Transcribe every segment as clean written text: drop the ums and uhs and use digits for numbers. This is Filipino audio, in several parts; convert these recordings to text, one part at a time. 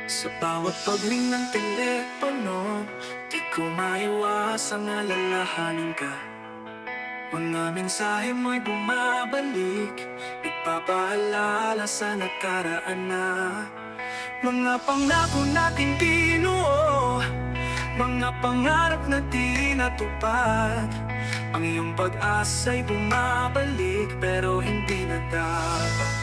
Sa bawat pagring ng telepono, di ko maiwasang alalahanin ka. Mga mensahe mo'y bumabalik, nagpapaalala sa nakaraan na. Mga pangako nating binuo, mga pangarap na di natupad. Ang iyong pag-asa'y bumabalik, pero hindi na dapat.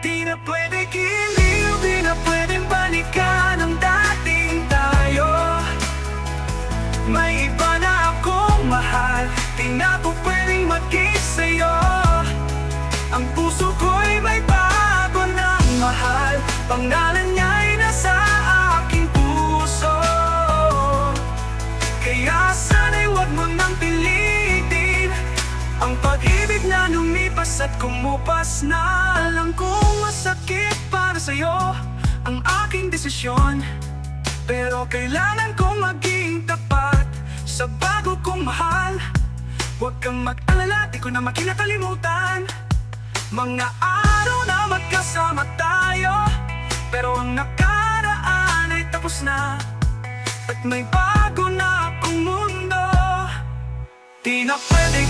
Di na pwede giliw, di na pwedeng balikan ang dating tayo. May iba na akong mahal, di na po pwedeng maging sa'yo. Ang puso ko'y may bago ng mahal, pangalan niya'y nasa aking puso. Kaya sana'y huwag mo nang pilitin ang pag-ibig na lumipas at kumupas na. Alam kong masakit para sa'yo ang aking desisyon, pero kailangan kong maging tapat sa bago kong mahal. Huwag kang mag-alala, di ko na makinakalimutan mga araw na magkasama tayo. Pero ang nakaraan ay tapos na, at may bago na akong mundo. Di na pwede